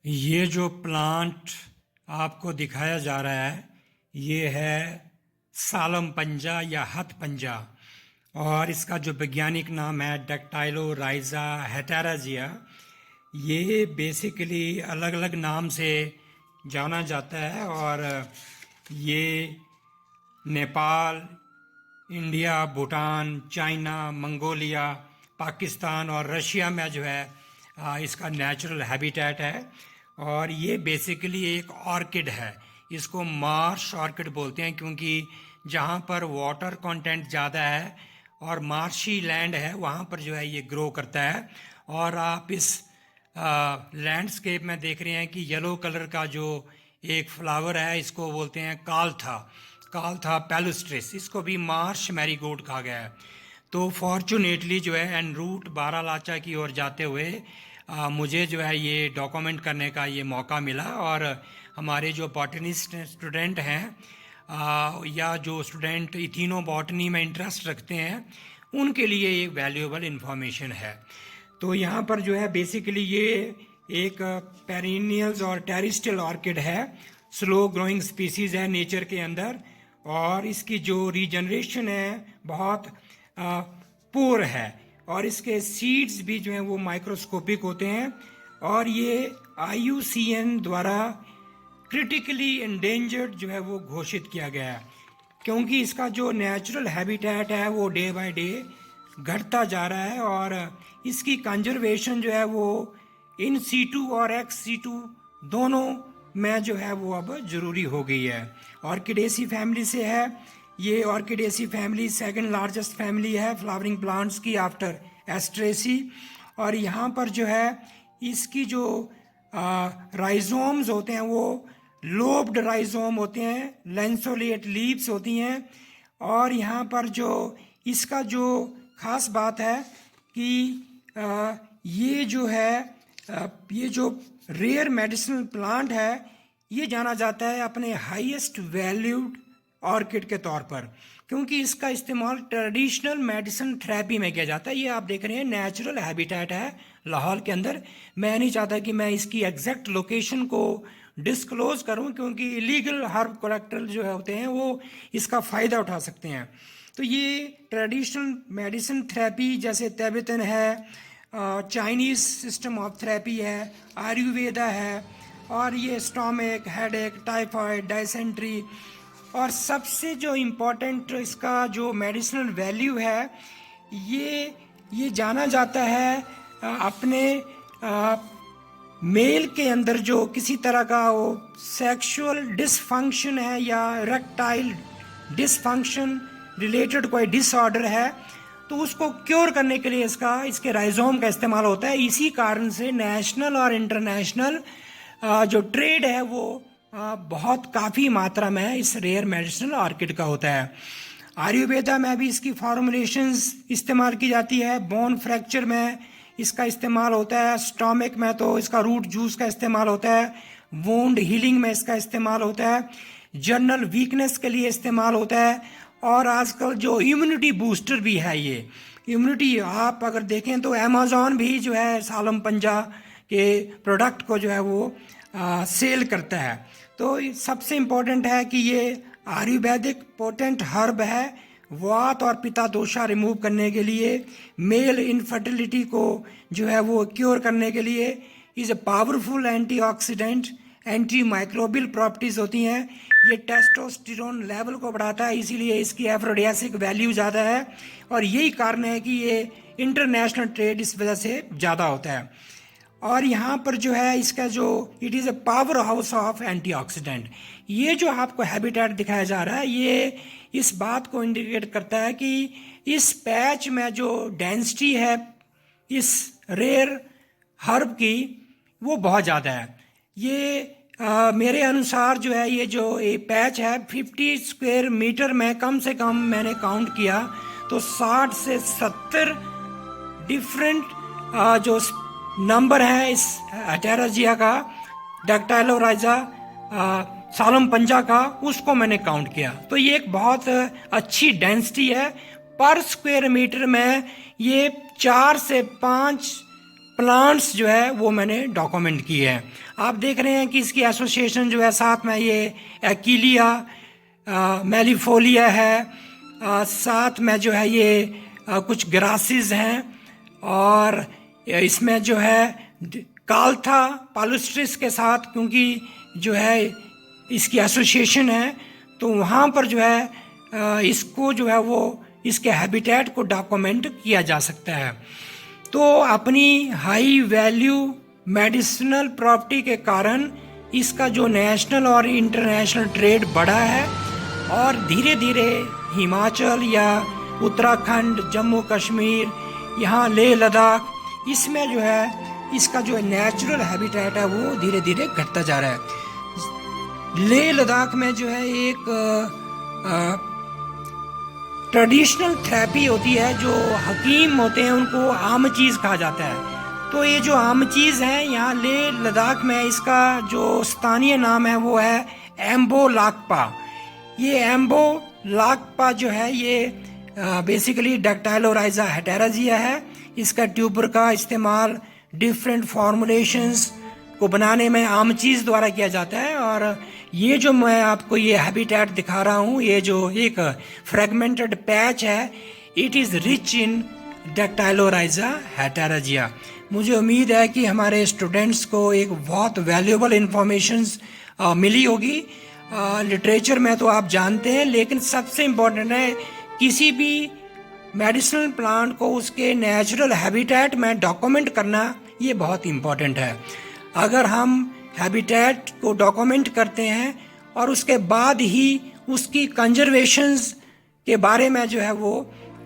ये जो प्लांट आपको दिखाया जा रहा है ये है सालम पंजा या हथ पंजा। और इसका जो वैज्ञानिक नाम है डक्टाइलोराइजा हेटेराजिया। ये बेसिकली अलग अलग नाम से जाना जाता है और ये Nepal, India, Bhutan, China, Mongolia, Pakistan और रशिया में जो है इसका नेचुरल हैबिटेट है। और ये बेसिकली एक ऑर्किड है। इसको मार्श ऑर्किड बोलते हैं क्योंकि जहाँ पर वाटर कंटेंट ज़्यादा है और मार्शी लैंड है वहाँ पर जो है ये ग्रो करता है। और आप इस लैंडस्केप में देख रहे हैं कि येलो कलर का जो एक फ्लावर है इसको बोलते हैं काल्था पैलुस्ट्रिस। इसको भी मार्श मैरीगोल्ड कहा गया है। तो फॉर्चुनेटली जो है एन रूट बारालाचा की ओर जाते हुए मुझे जो है ये डॉक्यूमेंट करने का ये मौका मिला। और हमारे जो बॉटनिस्ट स्टूडेंट हैं या जो स्टूडेंट इथिनोबॉटनी में इंटरेस्ट रखते हैं उनके लिए एक वैल्यूएबल इंफॉर्मेशन है। तो यहाँ पर जो है बेसिकली ये एक पेरिनियल्स और टेरिस्टियल ऑर्किड है, स्लो ग्रोइंग स्पीसीज है नेचर के अंदर। और इसकी जो रीजनरेशन है बहुत पुअर है और इसके सीड्स भी जो हैं वो माइक्रोस्कोपिक होते हैं। और ये IUCN द्वारा क्रिटिकली एंडेंजर्ड जो है वो घोषित किया गया है क्योंकि इसका जो नेचुरल हैबिटेट है वो डे बाय डे घटता जा रहा है। और इसकी कंजर्वेशन जो है वो इन सीटू और एक्स सीटू दोनों में जो है वो अब जरूरी हो गई है। ऑर्किडेसी फैमिली से है ये। Orchidaceae family second largest family है फ्लावरिंग प्लांट्स की आफ्टर एस्ट्रेसी। और यहाँ पर जो है इसकी जो राइजोम्स होते हैं वो लोब्ड राइजोम होते हैं, लैंसोलिएट लीव्स होती हैं। और यहाँ पर जो इसका जो खास बात है कि ये जो है ये जो रेयर मेडिसिनल प्लांट है ये जाना जाता है अपने हाईएस्ट वैल्यूड ऑर्किड के तौर पर क्योंकि इसका इस्तेमाल ट्रेडिशनल मेडिसिन थेरेपी में किया जाता है। ये आप देख रहे हैं नेचुरल हैबिटेट है लाहौर के अंदर। मैं नहीं चाहता कि मैं इसकी एग्जैक्ट लोकेशन को डिस्क्लोज करूं क्योंकि इलीगल हर्ब कलेक्टर जो होते हैं वो इसका फ़ायदा उठा सकते हैं। तो ये ट्रेडिशनल मेडिसिन थेरेपी जैसे तिब्बतन है, चाइनीज़ सिस्टम ऑफ थेरेपी है, आयुर्वेदा है, और ये स्टोमिक, हेडेक, टाइफाइड, डायसेंट्री। और सबसे जो इम्पोर्टेंट इसका जो मेडिसिनल वैल्यू है ये जाना जाता है अपने मेल के अंदर जो किसी तरह का वो सेक्सुअल डिसफंक्शन है या इरेक्टाइल डिसफंक्शन रिलेटेड कोई डिसऑर्डर है तो उसको क्योर करने के लिए इसके राइजोम का इस्तेमाल होता है। इसी कारण से नेशनल और इंटरनेशनल जो ट्रेड है वो बहुत काफ़ी मात्रा में इस रेयर मेडिसिनल ऑर्किड का होता है। आयुर्वेदा में भी इसकी फॉर्मुलेशंस इस्तेमाल की जाती है। बोन फ्रैक्चर में इसका इस्तेमाल होता है। स्टोमिक में तो इसका रूट जूस का इस्तेमाल होता है। वुंड हीलिंग में इसका इस्तेमाल होता है। जनरल वीकनेस के लिए इस्तेमाल होता है। और आजकल जो इम्यूनिटी बूस्टर भी है ये इम्यूनिटी आप अगर देखें तो अमेज़ॉन भी जो है सालम पंजा के प्रोडक्ट को जो है वो सेल करता है। तो सबसे इम्पोर्टेंट है कि ये आयुर्वेदिक पोटेंट हर्ब है वात और पित्ता दोषा रिमूव करने के लिए, मेल इनफर्टिलिटी को जो है वो क्योर करने के लिए। Is a powerful antioxidant, anti microbial properties होती हैं। ये टेस्टोस्टेरोन लेवल को बढ़ाता है इसीलिए इसकी एफ्रोडियासिक वैल्यू ज़्यादा है। और यही कारण है कि ये इंटरनेशनल ट्रेड इस वजह से ज़्यादा होता है। और यहाँ पर जो है इसका जो it is A power house of antioxidant. ये जो आपको हैबिटेट दिखाया जा रहा है ये इस बात को इंडिकेट करता है कि इस पैच में जो डेंसिटी है इस रेयर हर्ब की वो बहुत ज़्यादा है। ये मेरे अनुसार जो है ये जो पैच है 50 स्क्वायर मीटर में कम से कम मैंने काउंट किया तो 60 से 70 डिफरेंट जो नंबर है इस हेटेराजिया का, डक्टाइलोराइजा सालम पंजा का, उसको मैंने काउंट किया। तो ये एक बहुत अच्छी डेंसिटी है। पर स्क्वायर मीटर में ये 4 से 5 प्लांट्स जो है वो मैंने डॉक्यूमेंट किए हैं। आप देख रहे हैं कि इसकी एसोसिएशन जो है, साथ में ये एक्लिया मेलिफोलिया है, साथ में जो है ये कुछ ग्रासेस हैं, और इसमें जो है काल्था पालुस्ट्रिस के साथ, क्योंकि जो है इसकी एसोसिएशन है, तो वहाँ पर जो है इसको जो है वो इसके हैबिटेट को डॉक्यूमेंट किया जा सकता है। तो अपनी हाई वैल्यू मेडिसिनल प्रॉपर्टी के कारण इसका जो नेशनल और इंटरनेशनल ट्रेड बढ़ा है, और धीरे धीरे हिमाचल या उत्तराखंड, जम्मू कश्मीर, यहाँ लेह लद्दाख, इसमें जो है इसका जो नेचुरल हैबिटेट है वो धीरे धीरे घटता जा रहा है। लेह लद्दाख में जो है एक ट्रेडिशनल थेरेपी होती है, जो हकीम होते हैं उनको आम चीज़ कहा जाता है। तो ये जो आम चीज़ है यहाँ लेह लद्दाख में, इसका जो स्थानीय नाम है वो है एम्बो लाकपा। ये एम्बो लाकपा जो है ये बेसिकली डैक्टाइलोराइजा हेटेराजिया है। इसका ट्यूबर का इस्तेमाल डिफरेंट फॉर्मुलेशंस को बनाने में आम चीज़ द्वारा किया जाता है। और ये जो मैं आपको ये हैबिटेट दिखा रहा हूँ, ये जो एक फ्रेगमेंटेड पैच है, इट इज़ रिच इन डैक्टाइलोराइजा हेटेराजिया। मुझे उम्मीद है कि हमारे स्टूडेंट्स को एक बहुत वैल्यूएबल इंफॉर्मेशन मिली होगी। लिटरेचर में तो आप जानते हैं, लेकिन सबसे इम्पोर्टेंट है किसी भी मेडिसिनल प्लांट को उसके नेचुरल हैबिटेट में डॉक्यूमेंट करना, ये बहुत इम्पोर्टेंट है। अगर हम हैबिटेट को डॉक्यूमेंट करते हैं और उसके बाद ही उसकी कंजर्वेशंस के बारे में जो है वो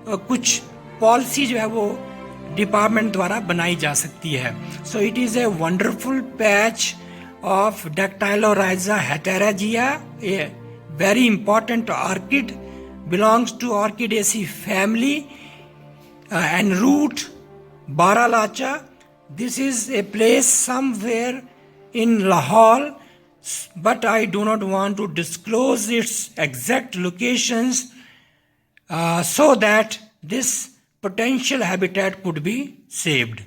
कुछ पॉलिसी जो है वो डिपार्टमेंट द्वारा बनाई जा सकती है। So it is a wonderful patch of Dactylorhiza हेटेराजिया, a very important orchid, belongs to Orchidaceae family, en route Baralacha. This is a place somewhere in Lahore, but I do not want to disclose its exact locations so that this potential habitat could be saved.